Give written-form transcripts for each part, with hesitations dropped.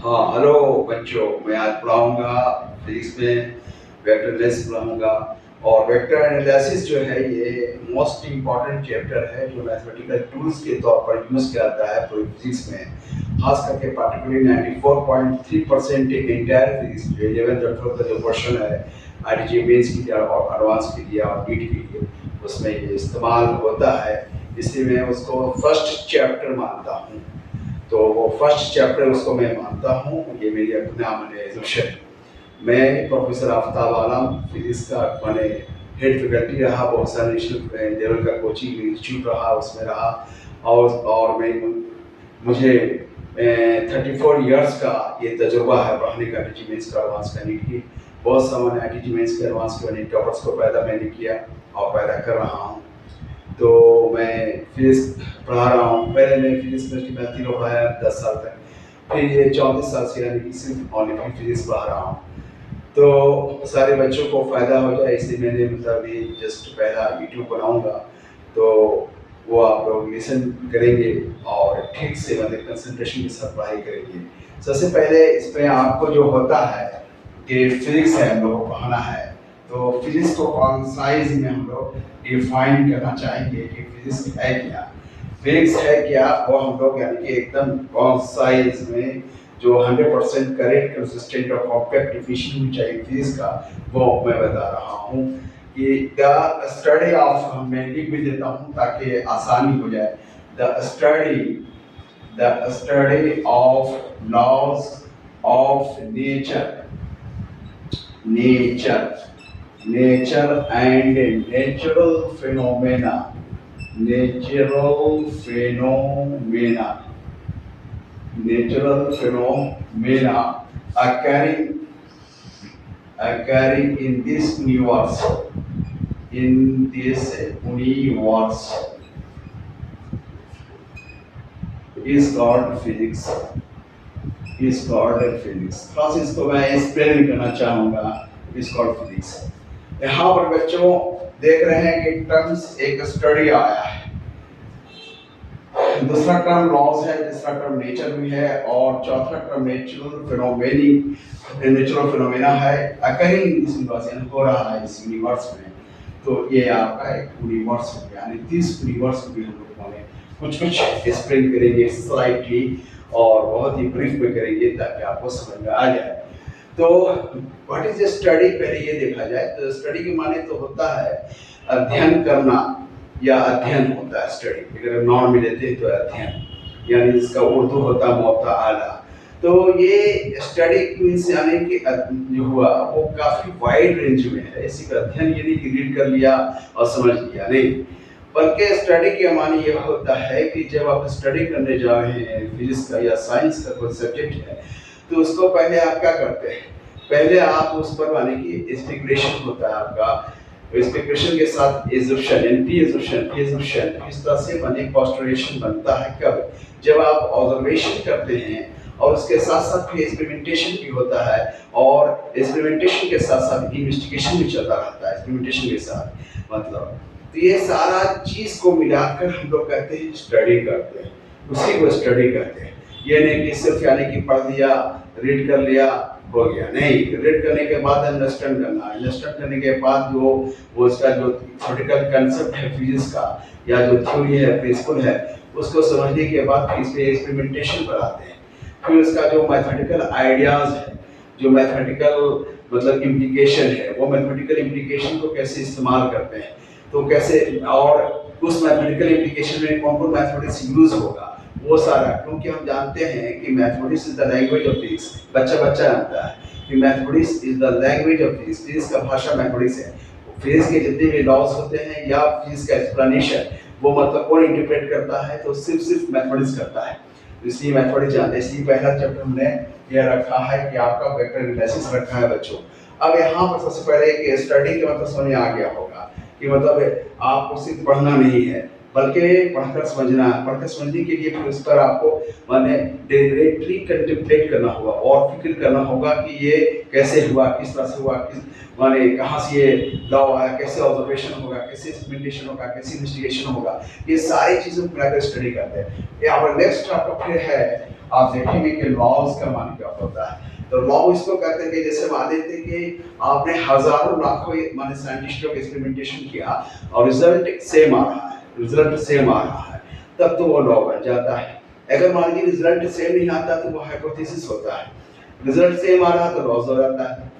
हाँ, हेलो बच्चों, मैं आज पढ़ाऊँगा फिजिक्स में वेक्टर एनालिसिस पढ़ाऊँगा। और वेक्टर एनालिसिस जो है ये मोस्ट इम्पॉर्टेंट चैप्टर है जो मैथमेटिकल टूल्स के तौर पर यूज़ किया जाता है पूरी फिजिक्स में। खास करके पार्टिकुलरली 94.3% इंटायर फिजिक्स जो 11th और 12th का जो क्वेश्चन है आईटीजी मेंस के लिए और एडवांस के लिए और नीट के लिए, उसमें ये इस्तेमाल होता है। इसलिए मैं उसको फर्स्ट चैप्टर मानता हूँ। तो वो फर्स्ट चैप्टर उसको मैं मानता हूँ। ये मेरी अपना मैंने एजुकेशन, मैं प्रोफेसर आफ्ताब आलम फिजिक्स का मैंने हेड फैकल्टी रहा, बहुत सारे नेशनल लेवल का कोचिंग इंस्टीट्यूट रहा, उसमें रहा। और मैं मुझे 34 इयर्स का ये तजुर्बा है पढ़ाने का, आईटीजी मेंस का एडवांस का नीट की। बहुत सा मैंने आईटीजी मेंस के एडवांस के टॉपर्स को मैंने किया और पैदा कर रहा हूँ। तो मैं फिजिक्स पढ़ा रहा हूँ। पहले मैं फिजिक्स में तीनों पढ़ाया 10 साल तक, फिर ये 34 साल से यानी कि सिर्फ ओनली फिजिक्स पढ़ा रहा हूँ। तो सारे बच्चों को फ़ायदा हो जाए इसलिए मैंने मतलब ये जस्ट पहला यूट्यूब बनाऊँगा, तो वो आप लोग लिसन करेंगे और ठीक से मतलब कंसंट्रेशन के साथ पढ़ाई करेंगे। सबसे पहले इसमें आपको जो होता है कि फिजिक्स है, हम लोग को पढ़ाना है, तो फिजिक्स को कॉन्साइज में हम लोग डिफाइन करना चाहेंगे कि फिजिक्स है क्या। फिजिक्स है क्या वो हम लोग यानी कि एकदम कॉन्साइज में जो 100% करेक्ट, कंसिस्टेंट और कॉम्पैक्ट डिफिनेशन होनी चाहिए फिजिक्स का, वो मैं बता रहा हूँ कि द स्टडी ऑफ, मैं लिख भी देता हूँ ताकि आसानी हो जाए। The study of laws of nature and natural phenomena occurring in this universe is called physics. खास इसको मैं एक्सप्लेन भी करना चाहूँगा। Is called physics. यहाँ पर बच्चों देख रहे हैं कि टर्म्स एक स्टडी आया है, दूसरा टर्म लॉज है, तीसरा टर्म नेचर भी है और चौथा टर्म नेचुरल फिनोमेना है। अकरिंग इस यूनिवर्स यानी हो रहा है इस यूनिवर्स में। तो ये आपका एक यूनिवर्स हो गया, यानी 30 यूनिवर्स को भी हम लोगों ने कुछ एक्सप्लेन करेंगे स्लाइडली और बहुत ही ब्रीफ में करेंगे ताकि आपको समझ में आ जाए। तो व्हाट इज स्टडी, पहले ये देखा जाए। तो स्टडी के माने तो होता है अध्ययन करना या अध्ययन होता है स्टडी। अगर नॉन में लेते हैं तो अध्ययन, यानी इसका उर्दू होता है मोता आला। तो ये स्टडी मीन्स यानी कि जो हुआ वो काफी वाइड रेंज में है। इसी का अध्ययन ये नहीं कि रीड कर लिया और समझ लिया, नहीं, बल्कि स्टडी के माने ये होता है कि जब आप स्टडी करने जा रहे हैं फिजिक्स का या साइंस का कोई सब्जेक्ट है, तो उसको पहले आप क्या करते हैं, पहले आप उस पर माने कि स्पेकुलेशन होता है आपका। स्पेकुलेशन के साथ एजम्पशन, इस तरह से माने पोस्टुलेशन बनता है। कब, जब आप ऑब्जर्वेशन करते हैं और उसके साथ साथ फिर एक्सपेरिमेंटेशन भी होता है, और एक्सपेरिमेंटेशन के साथ साथ इन्वेस्टिगेशन भी चलता रहता है एक्सपेरिमेंटेशन के साथ। मतलब तो ये सारा चीज को मिलाकर हम लोग कहते हैं स्टडी करते हैं, उसी को स्टडी कहते हैं। ये नहीं कि सिर्फ यानी कि पढ़ लिया, रीड कर लिया, हो गया, नहीं। रीड करने के बाद अंडरस्टैंड करना, अंडरस्टैंड करने के बाद जो वो उसका जो थ्योरेटिकल कंसेप्ट है फिजिक्स का या जो थ्योरी है, प्रिंसिपल है, उसको समझने के बाद फिर इस पे एक्सपेरिमेंटेशन पर आते हैं। फिर उसका जो मैथमेटिकल आइडियाज है, जो मैथमेटिकल मतलब इम्प्लीकेशन है, वो मैथमेटिकल इम्प्लीकेशन को कैसे इस्तेमाल करते हैं, तो कैसे, और उस मैथमेटिकल इम्प्लीकेशन में कौन कौन मैथमेटिक्स यूज होगा, वो सारा। क्योंकि हम जानते हैं कि mathematics is the language of physics, बच्चा जानता है कि mathematics is the language of physics. Physics का भाषा मैथमेटिक्स है। फिजिक्स के जितने भी लॉज होते हैं या फिजिक्स का एक्सप्लेनेशन वो मतलब कौन इंटरप्रेट करता है, तो सिर्फ मैथमेटिक्स करता है। इसलिए मैथमेटिक्स जानते हैं। इसलिए पहला चैप्टर हमने यह रखा है कि आपका वेक्टर एनालिसिस रखा है बच्चों। अब यहाँ पर सबसे पहले कि स्टडी का मतलब समझ आ गया होगा कि मतलब आपको सिर्फ पढ़ना नहीं है बल्कि पढ़कर समझना है। पढ़कर समझने के लिए फिर उस पर आपको माने डेलिबरेटली कंटेम्पलेट करना होगा और फिक्र करना होगा कि ये कैसे हुआ, किस तरह से हुआ, किस माने कहाँ से ये लॉ आया, कैसे ऑब्जर्वेशन होगा, कैसे एक्सपेरिमेंटेशन होगा, कैसे इन्वेस्टिगेशन होगा। ये सारी चीज़ों को मिलाकर स्टडी करते हैं। यहाँ पर नेक्स्ट आपका फिर है आप देखेंगे कि लॉज का मान क्या होता है। तो लॉ इसको कहते हैं कि जैसे मान लेते हैं कि आपने हजारों लाखों माने साइंटिस्टों का एक्सपेरिमेंटेशन किया और रिजल्ट सेम आ रहा है, रिजल्ट सेम आ रहा है, तब तो वो लॉ बन जाता है। अगर मान लीजिए रिजल्ट सेम नहीं आता तो वो हाइपोथेसिस होता है, रिजल्ट सेम आ रहा तो लॉस हो जाता है,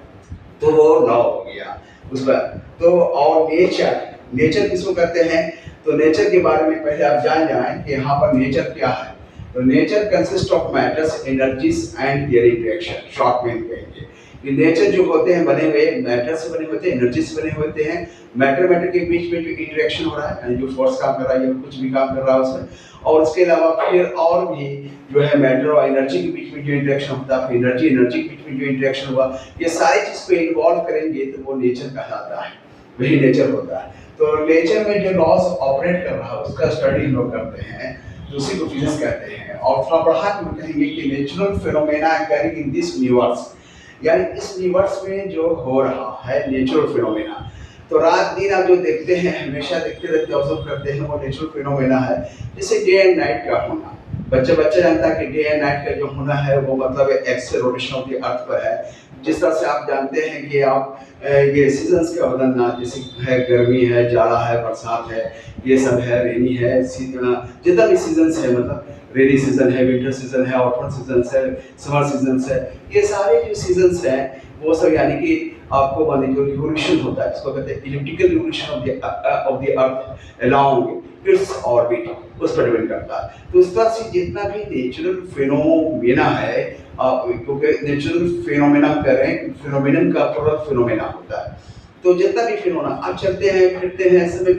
तो वो लॉ हो गया उस पर। तो और नेचर, नेचर किसको कहते हैं, तो नेचर के बारे में पहले आप जान जाएं कि यहाँ पर नेचर क्या है। तो nature consist of matters, energies and there interaction, short में कहेंगे कि नेचर जो होते हैं बने हुए मैटर से बने होते हैं, एनर्जी से बने होते हैं। मैटर मैटर के बीच में जो इंटरेक्शन हो रहा है, यानी जो फोर्स काम कर रहा है या कुछ भी काम कर रहा है उसमें, और उसके अलावा फिर और भी जो है मैटर और एनर्जी के बीच में जो इंटरेक्शन होता है, एनर्जी एनर्जी के बीच में जो इंटरेक्शन हुआ, ये सारी चीज को इन्वॉल्व करेंगे तो वो नेचर कहलाता है, वही नेचर होता है। तो नेचर में जो लॉज ऑपरेट कर रहा है उसका स्टडी हम लोग करते हैं, तो उसी को फिजिक्स कहते हैं। और थोड़ा बढ़ा के कहेंगे कि natural phenomena occurring in this universe, यानी इस यूनिवर्स में जो हो रहा है नेचुरल फिनोमेना, तो रात दिन आप जो देखते हैं, हमेशा देखते रहते हैं, ऑब्जर्व करते हैं, वो नेचुरल फिनोमेना है। जैसे डे एंड नाइट का होना, बच्चा जानता है कि डे एंड नाइट का जो होना है वो मतलब x rotation of the earth पर है। जिस तरह से आप जानते हैं कि आप ये सीजन्स का बदलना, जैसे है गर्मी है, जाड़ा है, बरसात है, ये सब है, रेनी है, जितना भी सीजन्स है, मतलब रेनी सीजन है, विंटर सीजन है, ऑटम सीजन है, समर सीजन है, ये सारे जो सीजन्स हैं वो सब यानी कि आपको माने जो रिवोल्यूशन होता है, इसको कहते हैं elliptical revolution of the earth along its orbit, उस पर डिपेंड करता है। तो इस तरह से जितना भी नेचुरल फिनोमेना है, क्योंकि नेचुरल फिनोमेना करें, फिनोमेनन का पूरा फिनोमेना होता है, तो जितना भी फिनोमेना आप चलते हैं फिरते हैं, सब में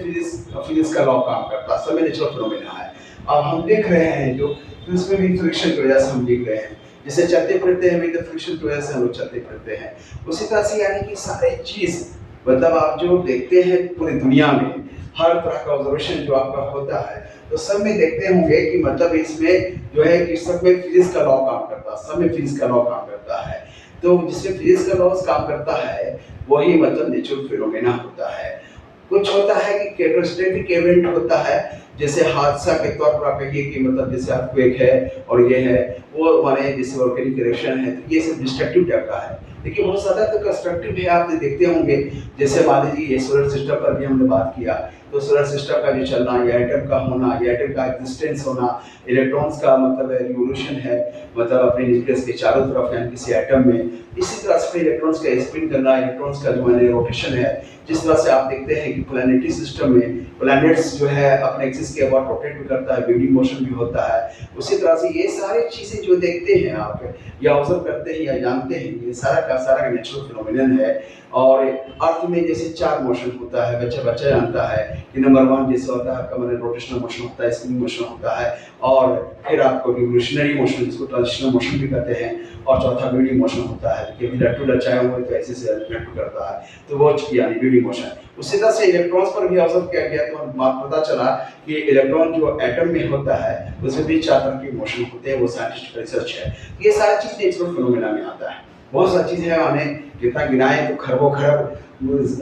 फिजिक्स का लॉ काम करता है, सब में नेचुरल फिनोमेना है। अब हम देख रहे हैं जो, तो इसमें भी फ्रिक्शन की वजह से हम देख रहे हैं, जैसे चलते फिरते हैं तो फ्रिक्शन की वजह से हम लोग चलते फिरते हैं। उसी तरह से यानी कि सारे चीज मतलब आप जो देखते हैं पूरी दुनिया में, हर तरह का ऑब्जर्वेशन जो आपका होता है, तो सब में देखते होंगे कि मतलब इसमें जो है कि सब में फिजिक्स का लॉ काम करता है, सब में फिजिक्स का लॉ काम करता है। तो जिसमें फिजिक्स का लॉ काम करता है वही मतलब नेचुरल फिनोमेना होता है। कुछ होता है कि कैटास्ट्रोफिक इवेंट होता है, जैसे हादसा के तौर पर आप कहिए कि मतलब जैसे अर्थक्वेक है और ये है वो माने जैसे वोल्केनिक इरेक्शन है, तो ये सब डिस्ट्रक्टिव टाइप का है। लेकिन बहुत ज़्यादा तो कंस्ट्रक्टिव भी आप देखते होंगे, जैसे मान लीजिए ये सोलर सिस्टम पर भी हमने बात किया, तो सोलर सिस्टम का जो चलना, या एटम का होना, या एटम का एग्जिस्टेंस होना, इलेक्ट्रॉन्स का मतलब रिवोल्यूशन है, मतलब अपने न्यूक्लियस के चारों तरफ यानी किसी एटम में, इसी तरह से इलेक्ट्रॉन्स का स्पिन करना, इलेक्ट्रॉन्स का जो मैंने रोटेशन है, जिस तरह से आप देखते हैं कि प्लैनेटरी सिस्टम में प्लैनेट्स जो है अपने एक्सिस के अबाउट रोटेट भी करता है, विंडिंग मोशन भी होता है। उसी तरह से ये सारी चीज़ें जो देखते हैं आप या ऑब्जर्व करते हैं या जानते हैं, ये सारा का सारा नेचुरल फिनोमेनन है। और अर्थ में जैसे 4 मोशन होता है, बच्चा जानता है कि नंबर 1 जैसे होता है आपका मैंने रोटेशनल मोशन होता है, स्पिनिंग मोशन होता है, और फिर आपको रिवोल्यूशनरी मोशन जिसको ट्रांजिशनल मोशन भी कहते हैं, और चौथा विंडिंग मोशन होता है कि लट्टू लचाए हुए तो ऐसे से लट्टू करता है, तो वो यानी विंडिंग मोशन। उसी तरह से इलेक्ट्रॉन्स पर भी ऑब्जर्व किया गया तो पता चला कि इलेक्ट्रॉन जो एटम में होता है उसमें भी 4 तरह के मोशन होते हैं, वो साइंटिस्ट का रिसर्च है। ये सारी चीज़ नेचुरल फिनोमेना में आता है। बहुत सारी चीज़ें हैं, आने जितना गिनाए तो खरबों खरब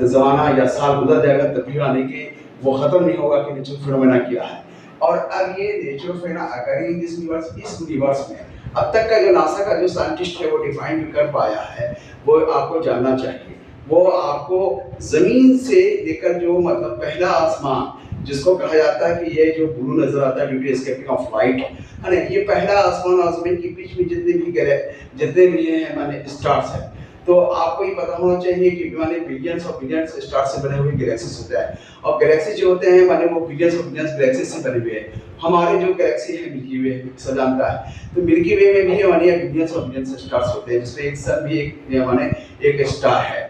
ज़माना या साल गुजर जाएगा तब भी आने के वो ख़त्म नहीं होगा कि नेचुरल फिनोमेना क्या है। और अब ये natural phenomena occurring in this universe, इस यूनिवर्स में अब तक का जो नासा का जो साइंटिस्ट है वो डिफाइन कर पाया है, वो आपको जानना चाहिए। वो आपको जमीन से लेकर जो मतलब पहला आसमान जिसको कहा जाता है कि ये जो ब्लू नजर आता है due to escaping of light, है ना, ये पहला आसमान और जमीन के बीच में जितने भी हैं माने स्टार्स हैं, तो आपको ये पता होना चाहिए कि माने बिलियंस और बिलियंस स्टार से बने हुए गैलेक्सीज होते हैं, और गैलेक्सी जो होते हैं माने वो बिलियंस और बिलियंस गैलेक्सी से बने हुए हैं। हमारे जो गैलेक्सी है मिल्की वे सब जानता है, तो मिल्की वे में भी माने बिलियंस और बिलियंस स्टार्स होते हैं, जिसमें एक सन भी एक माने एक स्टार है,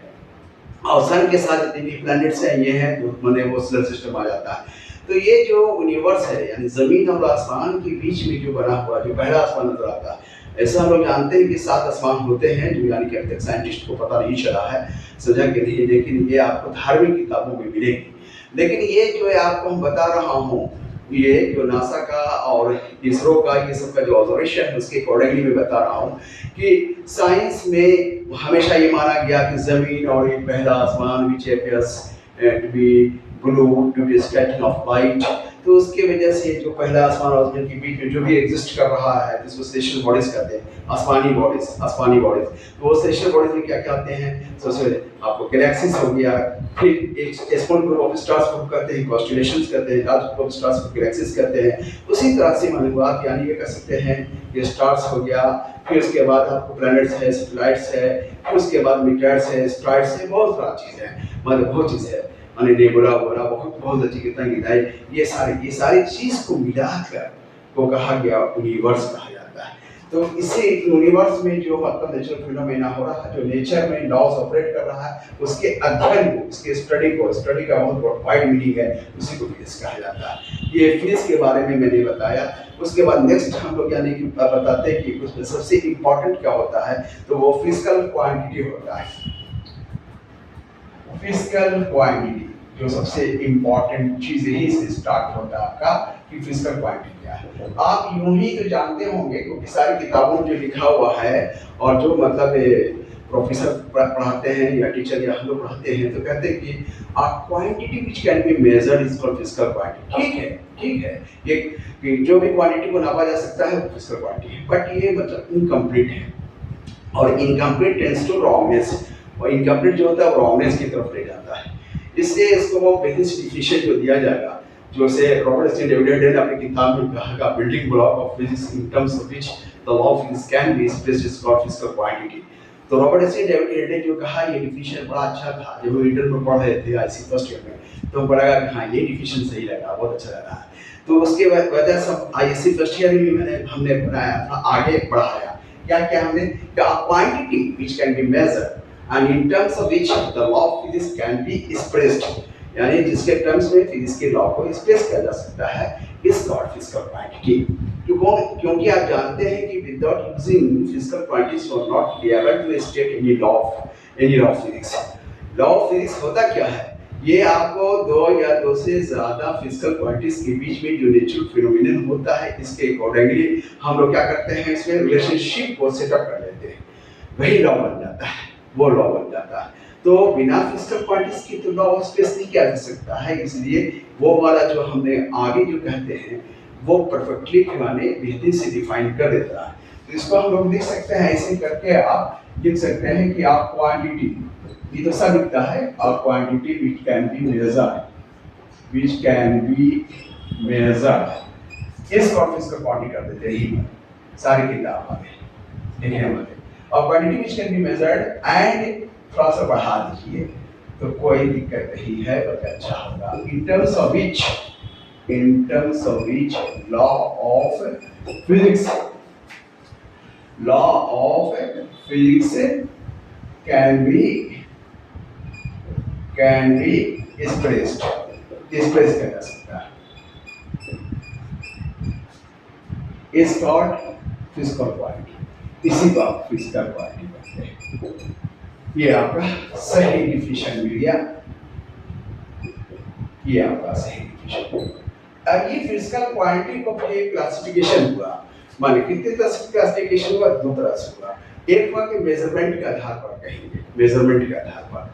और सन के साथ जितने भी प्लैनेट्स हैं ये हैं तो माने वो सोलर सिस्टम आ जाता है। तो ये जो यूनिवर्स है यानी जमीन और आसमान के बीच में जो बना हुआ जो पहला आसमान नजर आता है, ऐसा हम लोग जानते हैं कि 7 आसमान होते हैं, जो यानी कि अब तक साइंटिस्ट को पता नहीं चला है सजा के नहीं, लेकिन ये आपको धार्मिक किताबों में मिलेगी। लेकिन ये जो है आपको हम बता रहा हूँ, ये जो नासा का और इसरो का ये सब का जो ऑब्जर्वेशन है उसके अकॉर्डिंगली मैं बता रहा हूँ कि साइंस में हमेशा ये माना गया कि जमीन और एक पहला आसमान which appears to be blue due to scattering of light. तो उसके वजह से जो पहला आसमान और जमीन के बीच में जो भी एग्जिस्ट कर रहा है जिसको सेलेस्टियल बॉडीज कहते हैं, आसमानी बॉडीज। तो वो सेलेस्टियल बॉडीज में क्या क्या आते हैं? सबसे पहले आपको गैलेक्सीज हो गया, फिर एक स्मॉल ग्रुप ऑफ स्टार्स को कहते हैं कॉन्स्टेलेशंस कहते हैं, लार्ज ग्रुप ऑफ स्टार्स को गैलेक्सीज कहते हैं। उसी तरह से मालूमात यानी ये कह सकते हैं ये स्टार्स हो गया, फिर उसके बाद आपको प्लैनेट्स है, सैटेलाइट्स है, फिर उसके बाद मीटर्स है, स्टार्स है, बहुत सारा चीज़ है, मतलब बहुत चीज़ है, माने नेबुला वगैरह बहुत अच्छी कितना गिनाई, ये सारी चीज़ को मिलाकर को कहा गया यूनिवर्स कहा जाता है। तो इसे यूनिवर्स में जो मतलब नेचुरल फिनोमेना हो रहा है, जो नेचर में लॉज ऑपरेट कर रहा है, उसके अध्ययन को, उसके स्टडी का बहुत वाइड मीनिंग है, उसी को फिजिक्स कहा जाता है। ये फिजिक्स के बारे में मैंने बताया। उसके बाद नेक्स्ट हम लोग यानी कि बताते हैं कि उसमें सबसे इम्पोर्टेंट क्या होता है, तो वो फिजिकल क्वांटिटी होता है। फिजिकल क्वांटिटी जो सबसे इम्पोर्टेंट चीज यही से स्टार्ट होता है आपका कि फिजिकल क्वांटिटी क्या है। आप यूं ही तो जानते होंगे क्योंकि सारी किताबों में जो लिखा हुआ है और जो मतलब प्रोफेसर पढ़ाते हैं या टीचर या हम लोग पढ़ाते हैं तो कहते हैं कि quantity which can be measured is called physical quantity. ठीक है, ये जो भी क्वांटिटी को नापा जा सकता है वो फिजिकल क्वांटिटी है, बट ये मतलब इनकम्प्लीट है और इनकम्प्लीट टेंड्स टू रॉन्गनेस, और इनकम्प्लीट जो होता है वो रॉन्गनेस की तरफ ले जाता है। इसलिए इसको वो बेसिस डिफिशिएंट जो दिया जाएगा, जो से रॉबर्ट एस डेविड ने अपनी किताब में कहा building block of physics in terms of which the law of physics can be expressed is called physical quantity. तो रॉबर्ट एस डेविड ने जो कहा ये डिफिशिएंट बड़ा अच्छा था। जब हम इंटर में पढ़ रहे थे आईसी फर्स्ट ईयर में तो हमको लगा कि हाँ ये डिफिशिएंट सही लगा, बहुत अच्छा लगा। तो उसके वजह से आईसी फर्स्ट ईयर में हमने बनाया था, आगे बढ़ाया क्या हमने quantity which can be measured and in terms of which the law of physics can be expressed, यानी जिसके टर्म्स में फिजिक्स के लॉ को एक्सप्रेस किया जा सकता है, इज कॉल्ड फिजिकल क्वांटिटी। क्योंकि आप जानते हैं कि without using physical quantities you are not able to state any law of physics. Law of physics होता क्या है? ये आपको दो या दो से ज्यादा फिजिकल क्वांटिटीज के बीच में जो नेचुरल फिनोमेनन होता है, इसके अकॉर्डिंगली हम लोग क्या करते हैं, इसमें रिलेशनशिप को सेटअप कर लेते हैं, वही लॉ बन जाता है, वो लॉ बन जाता है। तो बिना फिजिकल क्वांटिटीज की तो लॉ ऑफ स्पेस नहीं किया जा सकता है, इसलिए वो वाला जो हमने आगे जो कहते हैं वो परफेक्टली माने बेहतरीन से डिफाइन कर देता है। तो इसको हम लोग लिख सकते हैं, ऐसे करके आप लिख सकते हैं कि आप क्वांटिटी, ये तो सब लिखता है, और quantity which can be measured इस फिजिकल क्वांटिटी कर देते हैं सारी किताब में लिखे हमारे। और quantity which can be measured and थोड़ा सा बढ़ा दीजिए तो कोई दिक्कत नहीं है, बल्कि अच्छा होगा। In terms of which law of physics can be express किया जा सकता है, इज कॉल्ड फिजिकल क्वांटिटी। इसी को आप फिजिकल क्वांटिटी कहते हैं। ये आपका सही डिफिनेशन मिल गया, ये आपका सही डिफिनेशन। अब ये फिजिकल क्वांटिटी को फिर क्लासिफिकेशन हुआ, माने कितने तरह से क्लासिफिकेशन हुआ? दो तरह से हुआ। एक हुआ कि मेजरमेंट के आधार पर कहेंगे, मेजरमेंट के आधार पर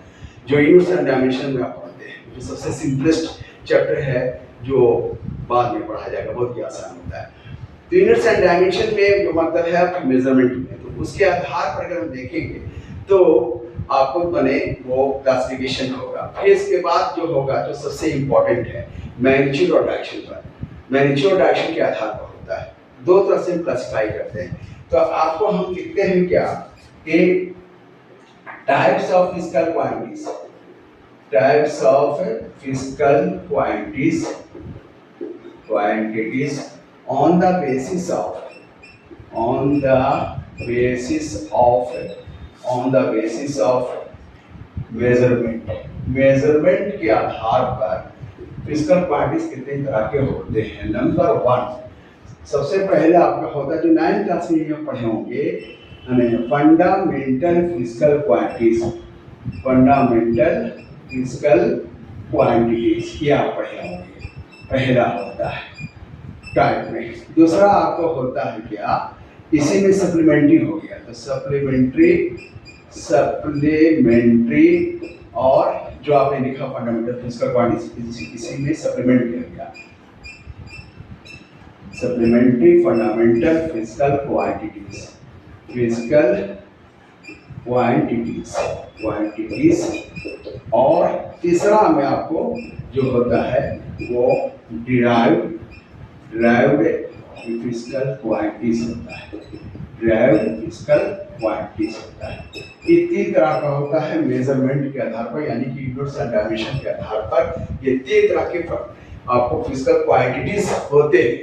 जो यूनिट्स एंड डायमेंशन में आप पढ़ते हैं, जो सबसे सिंपलेस्ट चैप्टर है जो बाद में पढ़ा जाएगा, बहुत ही आसान होता है। तो यूनिट्स एंड डायमेंशन में जो मतलब है आपकी मेजरमेंट में, तो उसके आधार पर अगर हम देखेंगे तो आपको बने वो क्लासिफिकेशन होगा। फिर इसके बाद जो होगा, जो सबसे इंपॉर्टेंट है, मैग्नीट्यूड और डायरेक्शन पर। मैग्नीट्यूड और डायरेक्शन के आधार पर होता है, दो तरह से क्लासिफाई करते हैं। तो आपको हम लिखते हैं क्या कि types of physical quantities, on the basis of measurement के आधार पर फिजिकल क्वांटिटीज कितने तरह के होते हैं। नंबर 1 सबसे पहले आपका होता है, जो 9th क्लास में पढ़े होंगे, फंडामेंटल फिजिकल क्वांटिटीज, ये आप पढ़े होंगे, पहला होता है टाइप में। दूसरा आपको होता है क्या, इसी में सप्लीमेंट्री हो गया, तो सप्लीमेंट्री और जो आपने लिखा फंडामेंटल फिजिकल क्वांटिटीज इसी में सप्लीमेंट किया गया, supplementary fundamental physical quantities, physical quantities. और तीसरा में आपको जो होता है वो डिराइव्ड फिजिकल क्वांटिटीज होता है, डिराइव्ड फिजिकल क्वांटिटीज होता है। ये तीन तरह का होता है मेजरमेंट के आधार पर, यानी कि यूनिट्स एंड डायमेंशन के आधार पर ये तीन तरह के आपको फिजिकल क्वांटिटीज होते हैं।